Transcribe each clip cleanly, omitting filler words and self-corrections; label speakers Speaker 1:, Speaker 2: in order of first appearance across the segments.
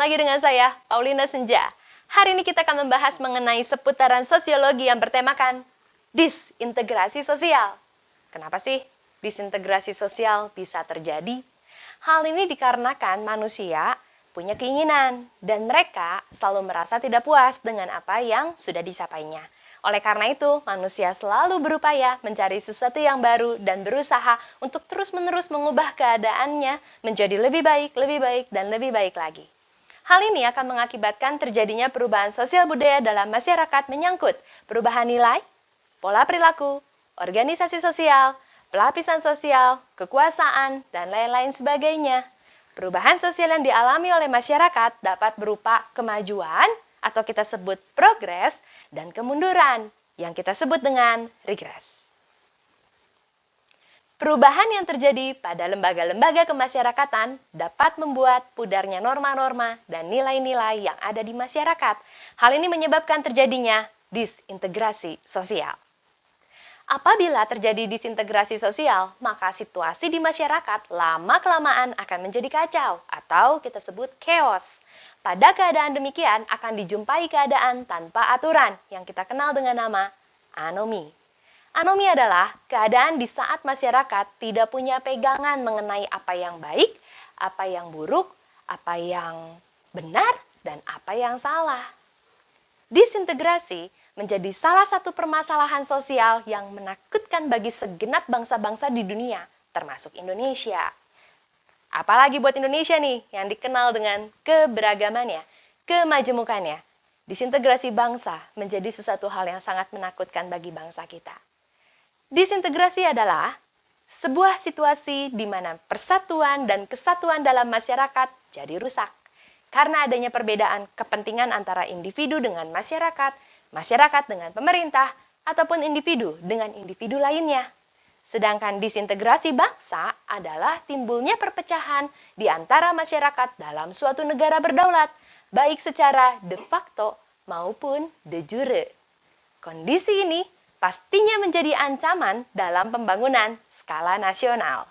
Speaker 1: lagi dengan saya, Paulina Senja. Hari ini kita akan membahas mengenai seputaran sosiologi yang bertemakan disintegrasi sosial. Kenapa sih disintegrasi sosial bisa terjadi? Hal ini dikarenakan manusia punya keinginan dan mereka selalu merasa tidak puas dengan apa yang sudah disapainya. Oleh karena itu, manusia selalu berupaya mencari sesuatu yang baru dan berusaha untuk terus-menerus mengubah keadaannya menjadi lebih baik, dan lebih baik lagi. Hal ini akan mengakibatkan terjadinya perubahan sosial budaya dalam masyarakat menyangkut perubahan nilai, pola perilaku, organisasi sosial, pelapisan sosial, kekuasaan, dan lain-lain sebagainya. Perubahan sosial yang dialami oleh masyarakat dapat berupa kemajuan, atau kita sebut progres, dan kemunduran, yang kita sebut dengan regres. Perubahan yang terjadi pada lembaga-lembaga kemasyarakatan dapat membuat pudarnya norma-norma dan nilai-nilai yang ada di masyarakat. Hal ini menyebabkan terjadinya disintegrasi sosial. Apabila terjadi disintegrasi sosial, maka situasi di masyarakat lama-kelamaan akan menjadi kacau atau kita sebut chaos. Pada keadaan demikian akan dijumpai keadaan tanpa aturan yang kita kenal dengan nama anomi. Anomi adalah keadaan di saat masyarakat tidak punya pegangan mengenai apa yang baik, apa yang buruk, apa yang benar, dan apa yang salah. Disintegrasi menjadi salah satu permasalahan sosial yang menakutkan bagi segenap bangsa-bangsa di dunia, termasuk Indonesia. Apalagi buat Indonesia nih, yang dikenal dengan keberagamannya, kemajemukannya. Disintegrasi bangsa menjadi sesuatu hal yang sangat menakutkan bagi bangsa kita. Disintegrasi adalah sebuah situasi di mana persatuan dan kesatuan dalam masyarakat jadi rusak. Karena adanya perbedaan kepentingan antara individu dengan masyarakat, masyarakat dengan pemerintah, ataupun individu dengan individu lainnya. Sedangkan disintegrasi bangsa adalah timbulnya perpecahan di antara masyarakat dalam suatu negara berdaulat, baik secara de facto maupun de jure. Kondisi ini pastinya menjadi ancaman dalam pembangunan skala nasional.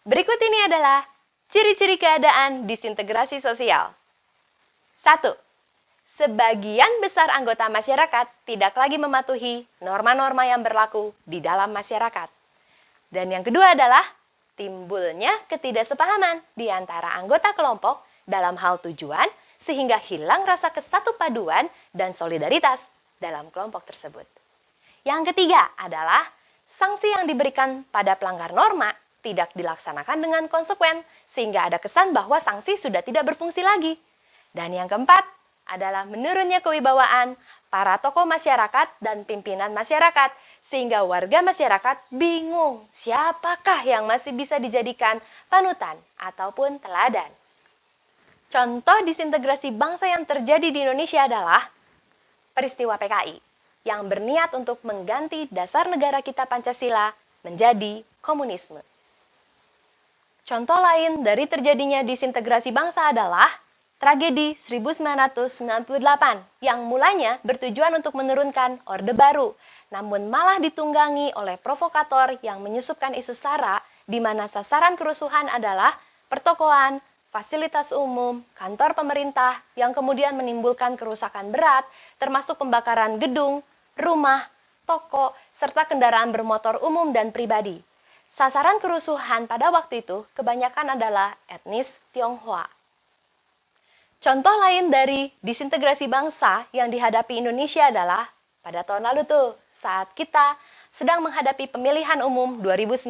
Speaker 1: Berikut ini adalah ciri-ciri keadaan disintegrasi sosial. 1. Sebagian besar anggota masyarakat tidak lagi mematuhi norma-norma yang berlaku di dalam masyarakat. Dan yang kedua adalah timbulnya ketidaksepahaman di antara anggota kelompok dalam hal tujuan sehingga hilang rasa kesatu paduan dan solidaritas dalam kelompok tersebut. Yang ketiga adalah sanksi yang diberikan pada pelanggar norma tidak dilaksanakan dengan konsekuen sehingga ada kesan bahwa sanksi sudah tidak berfungsi lagi. Dan yang keempat adalah menurunnya kewibawaan para tokoh masyarakat dan pimpinan masyarakat sehingga warga masyarakat bingung siapakah yang masih bisa dijadikan panutan ataupun teladan. Contoh disintegrasi bangsa yang terjadi di Indonesia adalah peristiwa PKI yang berniat untuk mengganti dasar negara kita Pancasila menjadi komunisme. Contoh lain dari terjadinya disintegrasi bangsa adalah tragedi 1998 yang mulanya bertujuan untuk menurunkan Orde Baru, namun malah ditunggangi oleh provokator yang menyusupkan isu SARA di mana sasaran kerusuhan adalah pertokoan, fasilitas umum, kantor pemerintah yang kemudian menimbulkan kerusakan berat termasuk pembakaran gedung, rumah, toko, serta kendaraan bermotor umum dan pribadi. Sasaran kerusuhan pada waktu itu kebanyakan adalah etnis Tionghoa. Contoh lain dari disintegrasi bangsa yang dihadapi Indonesia adalah pada tahun lalu saat kita sedang menghadapi pemilihan umum 2019.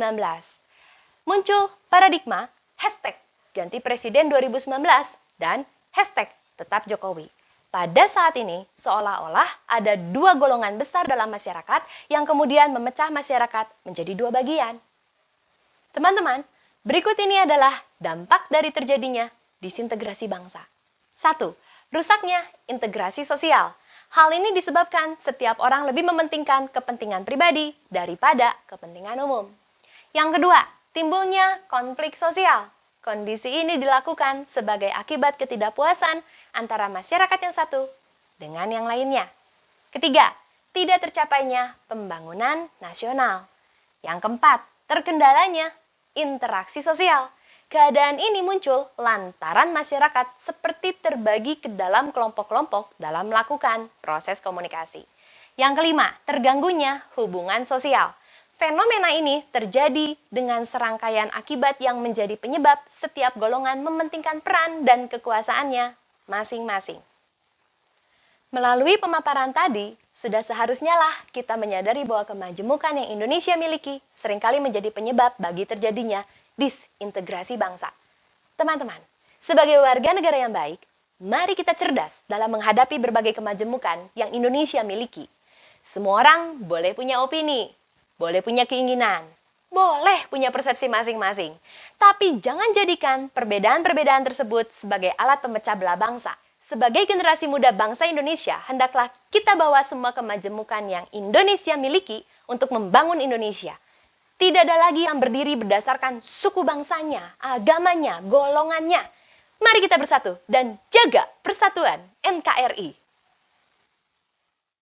Speaker 1: Muncul paradigma hashtag ganti presiden 2019 dan hashtag tetap Jokowi. Pada saat ini seolah-olah ada dua golongan besar dalam masyarakat yang kemudian memecah masyarakat menjadi dua bagian. Teman-teman, berikut ini adalah dampak dari terjadinya disintegrasi bangsa. 1. Rusaknya integrasi sosial. Hal ini disebabkan setiap orang lebih mementingkan kepentingan pribadi daripada kepentingan umum. Yang kedua, timbulnya konflik sosial. Kondisi ini dilakukan sebagai akibat ketidakpuasan antara masyarakat yang satu dengan yang lainnya. Ketiga, tidak tercapainya pembangunan nasional. Yang keempat, terkendalanya interaksi sosial. Keadaan ini muncul lantaran masyarakat seperti terbagi ke dalam kelompok-kelompok dalam melakukan proses komunikasi. Yang kelima, terganggunya hubungan sosial. Fenomena ini terjadi dengan serangkaian akibat yang menjadi penyebab setiap golongan mementingkan peran dan kekuasaannya masing-masing. Melalui pemaparan tadi, sudah seharusnya lah kita menyadari bahwa kemajemukan yang Indonesia miliki seringkali menjadi penyebab bagi terjadinya disintegrasi bangsa. Teman-teman, sebagai warga negara yang baik, mari kita cerdas dalam menghadapi berbagai kemajemukan yang Indonesia miliki. Semua orang boleh punya opini, boleh punya keinginan, boleh punya persepsi masing-masing. Tapi jangan jadikan perbedaan-perbedaan tersebut sebagai alat pemecah belah bangsa. Sebagai generasi muda bangsa Indonesia, hendaklah kita bawa semua kemajemukan yang Indonesia miliki untuk membangun Indonesia. Tidak ada lagi yang berdiri berdasarkan suku bangsanya, agamanya, golongannya. Mari kita bersatu dan jaga persatuan NKRI.